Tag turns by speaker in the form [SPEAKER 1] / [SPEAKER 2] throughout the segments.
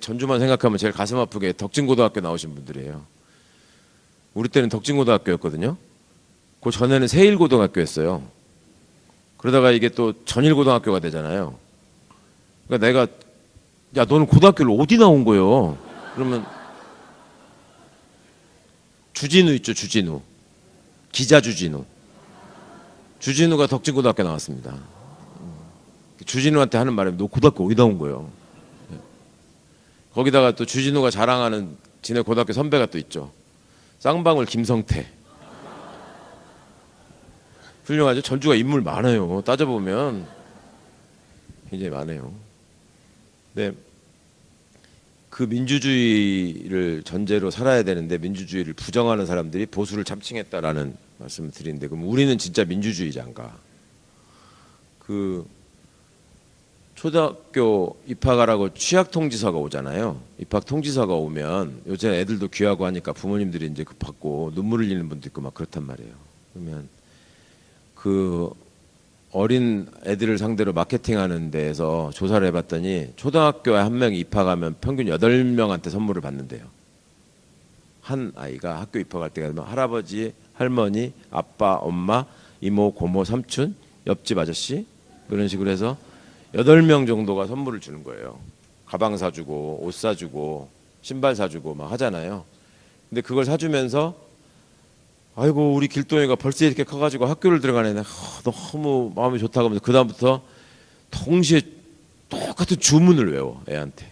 [SPEAKER 1] 전주만 생각하면 제일 가슴 아프게 덕진고등학교 나오신 분들이에요. 우리 때는 덕진고등학교였거든요. 그 전에는 세일고등학교였어요. 그러다가 이게 또 전일고등학교가 되잖아요. 그러니까 내가 야 너는 고등학교를 어디 나온 거예요? 그러면 주진우 있죠, 주진우. 기자 주진우. 주진우가 덕진고등학교 나왔습니다. 주진우한테 하는 말이 너 고등학교 어디 나온 거예요? 거기다가 또 주진우가 자랑하는 지네 고등학교 선배가 또 있죠. 쌍방울 김성태. 훌륭하죠. 전주가 인물 많아요. 따져보면 굉장히 많아요. 네, 그 민주주의를 전제로 살아야 되는데 민주주의를 부정하는 사람들이 보수를 참칭했다라는 말씀을 드리는데, 그럼 우리는 진짜 민주주의자인가? 그 초등학교 입학하라고 취약통지서가 오잖아요. 입학통지서가 오면 요새 애들도 귀하고 하니까 부모님들이 이제 급하고 눈물 흘리는 분도 있고 막 그렇단 말이에요. 그러면 그 어린 애들을 상대로 마케팅하는 데에서 조사를 해봤더니 초등학교에 한 명이 입학하면 평균 8명한테 선물을 받는데요. 한 아이가 학교 입학할 때가 되면 할아버지, 할머니, 아빠, 엄마, 이모, 고모, 삼촌, 옆집 아저씨 그런 식으로 해서 8명 정도가 선물을 주는 거예요. 가방 사주고 옷 사주고 신발 사주고 막 하잖아요. 근데 그걸 사주면서 아이고 우리 길동이가 벌써 이렇게 커가지고 학교를 들어가네. 너무 마음이 좋다고 하면서 그 다음부터 동시에 똑같은 주문을 외워 애한테.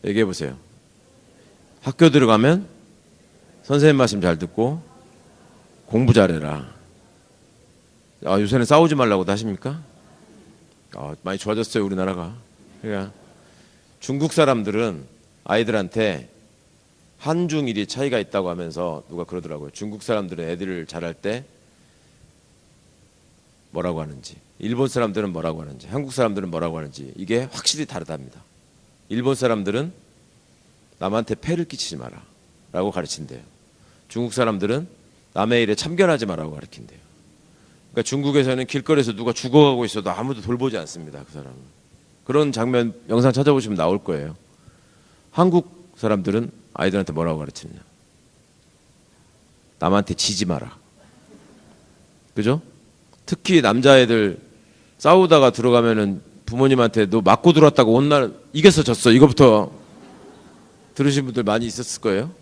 [SPEAKER 1] 얘기해 보세요. 학교 들어가면 선생님 말씀 잘 듣고 공부 잘해라. 요새는 싸우지 말라고도 하십니까? 많이 좋아졌어요 우리나라가. 그러니까 중국 사람들은 아이들한테 한중일이 차이가 있다고 하면서 누가 그러더라고요. 중국 사람들은 애들을 잘할 때 뭐라고 하는지, 일본 사람들은 뭐라고 하는지, 한국 사람들은 뭐라고 하는지 이게 확실히 다르답니다. 일본 사람들은 남한테 폐를 끼치지 마라 라고 가르친대요. 중국 사람들은 남의 일에 참견하지 마라고 가르친대요. 그러니까 중국에서는 길거리에서 누가 죽어가고 있어도 아무도 돌보지 않습니다. 그 사람은. 그런 장면 영상 찾아보시면 나올 거예요. 한국 사람들은 아이들한테 뭐라고 가르치느냐? 남한테 지지 마라. 그죠? 특히 남자애들 싸우다가 들어가면은 부모님한테 너 맞고 들어왔다고 온 날 이겨서 졌어. 이거부터 들으신 분들 많이 있었을 거예요.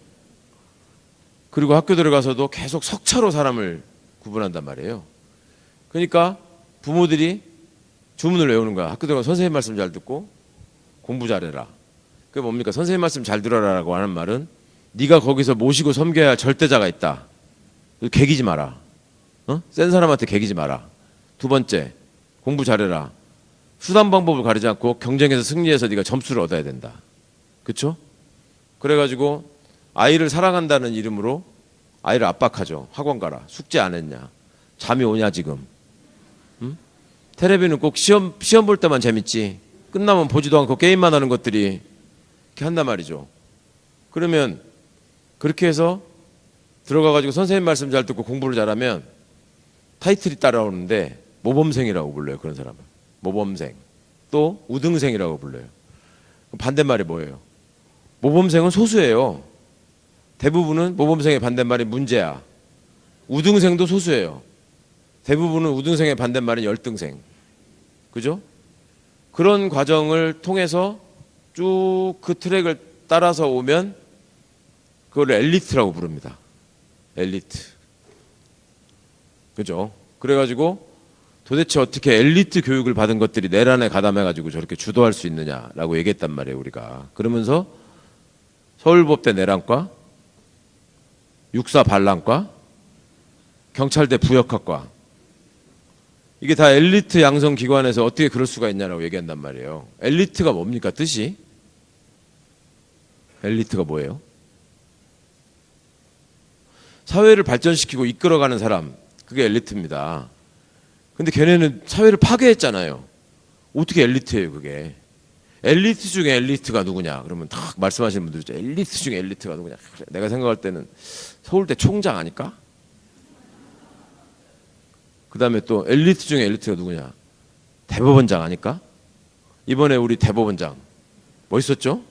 [SPEAKER 1] 그리고 학교 들어가서도 계속 석차로 사람을 구분한단 말이에요. 그러니까 부모들이 주문을 외우는 거야. 학교 들어가서 선생님 말씀 잘 듣고 공부 잘해라. 그게 뭡니까? 선생님 말씀 잘 들어라라고 하는 말은 네가 거기서 모시고 섬겨야 할 절대자가 있다. 개기지 마라. 센 사람한테 개기지 마라. 두 번째, 공부 잘해라. 수단 방법을 가리지 않고 경쟁에서 승리해서 네가 점수를 얻어야 된다. 그렇죠? 그래가지고 아이를 사랑한다는 이름으로 아이를 압박하죠. 학원 가라. 숙제 안 했냐? 잠이 오냐 지금? 텔레비는 꼭 시험 볼 때만 재밌지. 끝나면 보지도 않고 게임만 하는 것들이 이렇게 한단 말이죠. 그러면 그렇게 해서 들어가가지고 선생님 말씀 잘 듣고 공부를 잘하면 타이틀이 따라오는데 모범생이라고 불러요. 그런 사람을. 모범생. 또 우등생이라고 불러요. 반대말이 뭐예요? 모범생은 소수예요. 대부분은 모범생의 반대말이 문제야. 우등생도 소수예요. 대부분은 우등생의 반대말은 열등생. 그죠? 그런 과정을 통해서 쭉 그 트랙을 따라서 오면 그걸 엘리트라고 부릅니다. 엘리트. 그죠? 그래가지고 도대체 어떻게 엘리트 교육을 받은 것들이 내란에 가담해가지고 저렇게 주도할 수 있느냐라고 얘기했단 말이에요, 우리가. 그러면서 서울법대 내란과 육사 반란과 경찰대 부역학과 이게 다 엘리트 양성 기관에서 어떻게 그럴 수가 있냐라고 얘기한단 말이에요. 엘리트가 뭡니까? 뜻이? 엘리트가 뭐예요? 사회를 발전시키고 이끌어가는 사람, 그게 엘리트입니다. 근데 걔네는 사회를 파괴했잖아요. 어떻게 엘리트예요, 그게? 엘리트 중에 엘리트가 누구냐? 그러면 딱 말씀하시는 분들 있죠. 엘리트 중에 엘리트가 누구냐? 그래, 내가 생각할 때는 서울대 총장 아닐까? 그 다음에 또 엘리트 중에 엘리트가 누구냐? 대법원장 아닐까? 이번에 우리 대법원장 멋있었죠?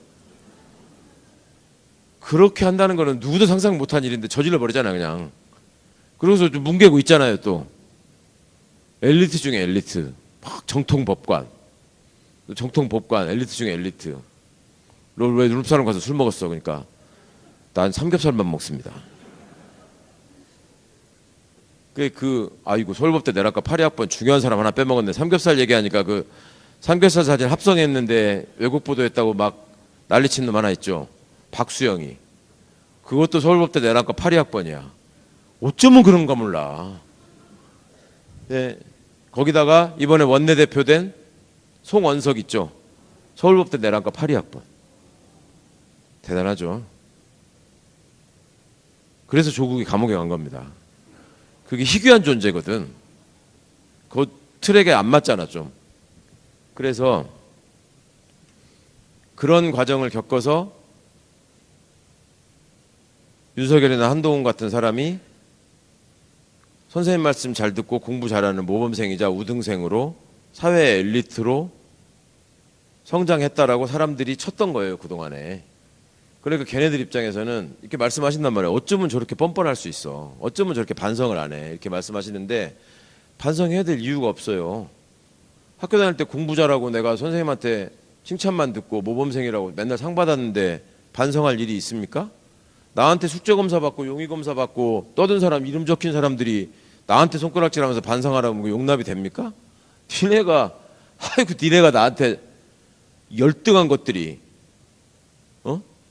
[SPEAKER 1] 그렇게 한다는 거는 누구도 상상 못한 일인데 저질러 버리잖아 그냥. 그러고서 좀 뭉개고 있잖아요 또. 엘리트 중에 엘리트, 막 정통 법관, 엘리트 중에 엘리트. 너 왜 룸사롱 가서 술 먹었어? 그러니까 난 삼겹살만 먹습니다. 아이고 서울법대 내락과 8위학번 중요한 사람 하나 빼먹었네. 삼겹살 얘기하니까 그 삼겹살 사진 합성했는데 왜곡 보도했다고 막 난리친 놈 하나 있죠. 박수영이. 그것도 서울법대 내락과 8위학번이야. 어쩌면 그런가 몰라. 네. 거기다가 이번에 원내대표 된 송원석 있죠. 서울법대 내락과 8위학번. 대단하죠. 그래서 조국이 감옥에 간 겁니다. 그게 희귀한 존재거든. 그 트랙에 안 맞잖아 좀. 그래서 그런 과정을 겪어서 윤석열이나 한동훈 같은 사람이 선생님 말씀 잘 듣고 공부 잘하는 모범생이자 우등생으로 사회 엘리트로 성장했다라고 사람들이 쳤던 거예요 그동안에. 그러니까 걔네들 입장에서는 이렇게 말씀하신단 말이에요. 어쩌면 저렇게 뻔뻔할 수 있어. 어쩌면 저렇게 반성을 안 해. 이렇게 말씀하시는데 반성해야 될 이유가 없어요. 학교 다닐 때 공부 잘하고 내가 선생님한테 칭찬만 듣고 모범생이라고 맨날 상 받았는데 반성할 일이 있습니까? 나한테 숙제검사 받고 용의검사 받고 떠든 사람 이름 적힌 사람들이 나한테 손가락질하면서 반성하라면 용납이 됩니까? 니네가 나한테 열등한 것들이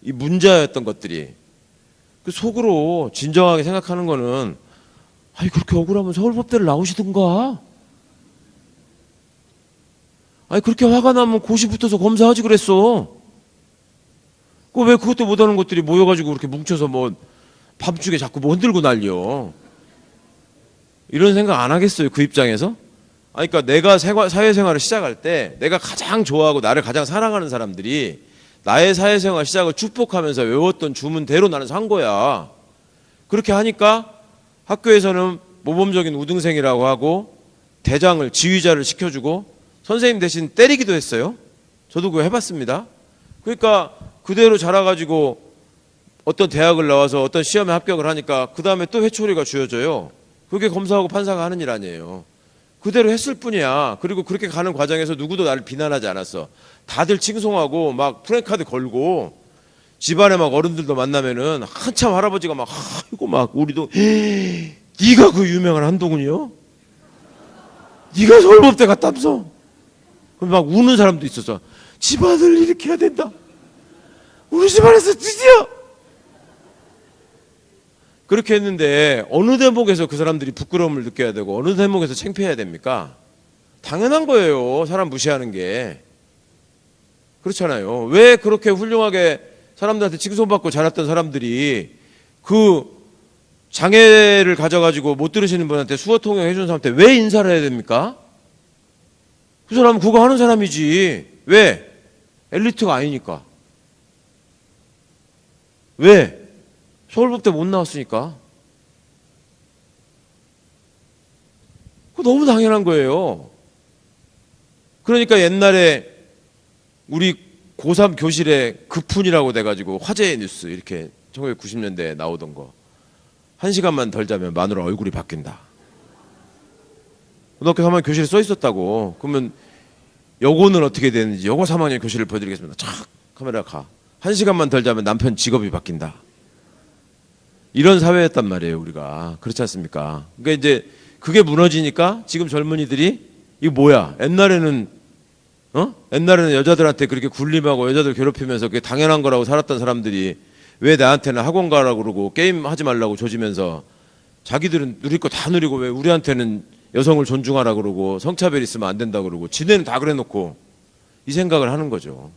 [SPEAKER 1] 이 문제였던 것들이 그 속으로 진정하게 생각하는 거는 그렇게 억울하면 서울법대를 나오시든가. 그렇게 화가 나면 고시 붙어서 검사하지 그랬어. 왜 그것도 못하는 것들이 모여가지고 그렇게 뭉쳐서 뭐 밤중에 자꾸 뭐 흔들고 난리여. 이런 생각 안 하겠어요 그 입장에서? 그러니까 내가 사회생활을 시작할 때 내가 가장 좋아하고 나를 가장 사랑하는 사람들이 나의 사회생활 시작을 축복하면서 외웠던 주문대로 나는 산 거야. 그렇게 하니까 학교에서는 모범적인 우등생이라고 하고 대장을 지휘자를 시켜주고 선생님 대신 때리기도 했어요. 저도 그거 해봤습니다. 그러니까 그대로 자라가지고 어떤 대학을 나와서 어떤 시험에 합격을 하니까 그 다음에 또 회초리가 주어져요. 그게 검사하고 판사가 하는 일 아니에요. 그대로 했을 뿐이야. 그리고 그렇게 가는 과정에서 누구도 나를 비난하지 않았어. 다들 칭송하고 막 프랭카드 걸고 집안에 막 어른들도 만나면은 한참 할아버지가 막 아이고 막 우리도 네가 그 유명한 한동훈이요? 네가 서울법대 갔다면서? 그럼 막 우는 사람도 있었어. 집안을 일으켜야 된다. 우리 집안에서 드디어 그렇게 했는데 어느 대목에서 그 사람들이 부끄러움을 느껴야 되고 어느 대목에서 창피해야 됩니까? 당연한 거예요. 사람 무시하는 게. 그렇잖아요. 왜 그렇게 훌륭하게 사람들한테 칭송받고 자랐던 사람들이 그 장애를 가져가지고 못 들으시는 분한테 수어 통역 해준 사람한테 왜 인사를 해야 됩니까? 그 사람은 그거 하는 사람이지. 왜? 엘리트가 아니니까. 왜? 서울법대 못 나왔으니까. 그거 너무 당연한 거예요. 그러니까 옛날에 우리 고3 교실에 급훈이라고 돼가지고 화제의 뉴스 이렇게 1990년대에 나오던 거. 1시간만 덜 자면 마누라 얼굴이 바뀐다. 고등학교 3학년 교실에 써 있었다고. 그러면 여고는 어떻게 되는지 여고 3학년 교실을 보여드리겠습니다. 촥 카메라 가. 1시간만 덜 자면 남편 직업이 바뀐다. 이런 사회였단 말이에요 우리가. 그렇지 않습니까? 그러니까 이제 그게 무너지니까 지금 젊은이들이 이거 뭐야? 옛날에는 여자들한테 그렇게 굴림하고 여자들 괴롭히면서 그게 당연한 거라고 살았던 사람들이 왜 나한테는 학원 가라고 그러고 게임 하지 말라고 조지면서 자기들은 누릴 거 다 누리고 왜 우리한테는 여성을 존중하라 그러고 성차별 있으면 안 된다 그러고 지네는 다 그래 놓고 이 생각을 하는 거죠.